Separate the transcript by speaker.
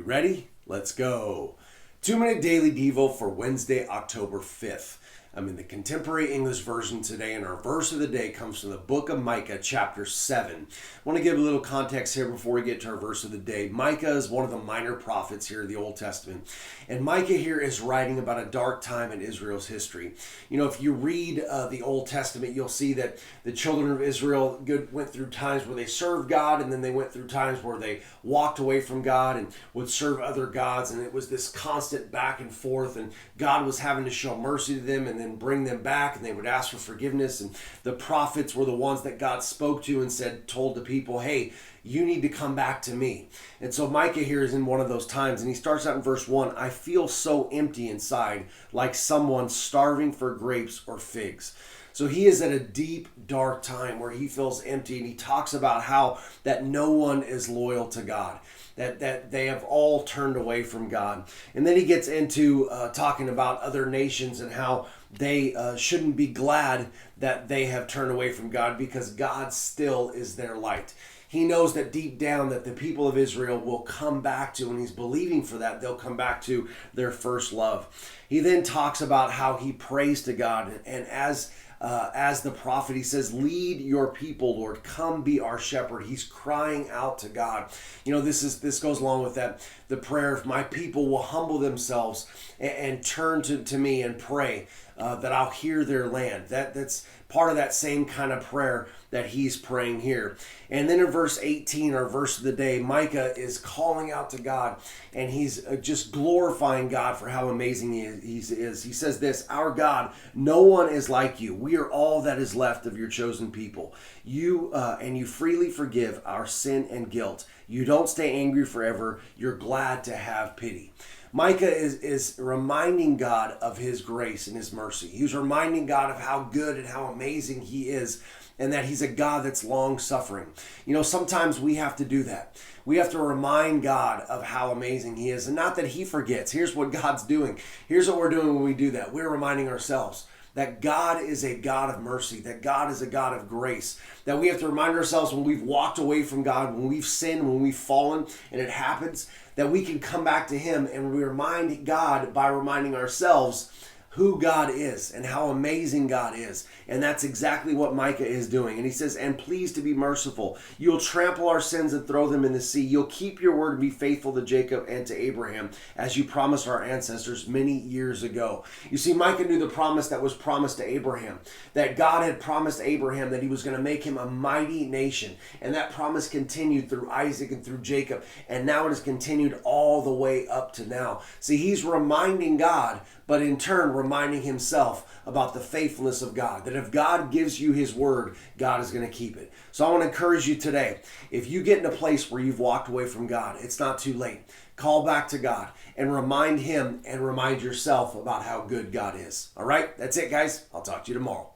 Speaker 1: You ready? Let's go. 2-minute daily devo for Wednesday, October 5th. I'm in the Contemporary English Version today, and our verse of the day comes from the book of Micah, chapter 7. I want to give a little context here before we get to our verse of the day. Micah is one of the minor prophets here in the Old Testament, and Micah here is writing about a dark time in Israel's history. You know, if you read the Old Testament, you'll see that the children of Israel went through times where they served God, and then they went through times where they walked away from God and would serve other gods, and it was this constant back and forth, and God was having to show mercy to them and then bring them back, and they would ask for forgiveness. And the prophets were the ones that God spoke to and told the people, hey, you need to come back to me. And so Micah here is in one of those times, and he starts out in verse 1, I feel so empty inside, like someone starving for grapes or figs. So he is at a deep, dark time where he feels empty, and he talks about how that no one is loyal to God, that they have all turned away from God. And then he gets into talking about other nations and how they shouldn't be glad that they have turned away from God, because God still is their light. He knows that deep down that the people of Israel will come back to, and he's believing for that, they'll come back to their first love. He then talks about how he prays to God, and as the prophet, he says, lead your people, Lord, come be our shepherd. He's crying out to God. You know, this goes along with that, the prayer, if my people will humble themselves and turn to me and pray, that I'll hear their land. That's part of that same kind of prayer that he's praying here. And then in verse 18, our verse of the day, Micah is calling out to God, and he's just glorifying God for how amazing he is. He says this, our God, no one is like you. We are all that is left of your chosen people. You freely forgive our sin and guilt. You don't stay angry forever. You're glad to have pity. Micah is reminding God of his grace and his mercy. He's reminding God of how good and how amazing he is, and that he's a God that's long-suffering. You know, sometimes we have to do that. We have to remind God of how amazing he is, and not that he forgets. Here's what God's doing. Here's what we're doing when we do that. We're reminding ourselves that God is a God of mercy, that God is a God of grace, that we have to remind ourselves when we've walked away from God, when we've sinned, when we've fallen, and it happens, that we can come back to him, and we remind God by reminding ourselves who God is and how amazing God is. And that's exactly what Micah is doing. And he says, and please to be merciful. You'll trample our sins and throw them in the sea. You'll keep your word and be faithful to Jacob and to Abraham, as you promised our ancestors many years ago. You see, Micah knew the promise that was promised to Abraham, that God had promised Abraham that he was going to make him a mighty nation. And that promise continued through Isaac and through Jacob. And now it has continued all the way up to now. See, he's reminding God, but in turn reminding himself about the faithfulness of God, that if God gives you his word, God is going to keep it. So I want to encourage you today, if you get in a place where you've walked away from God, it's not too late. Call back to God and remind him and remind yourself about how good God is. All right, that's it, guys. I'll talk to you tomorrow.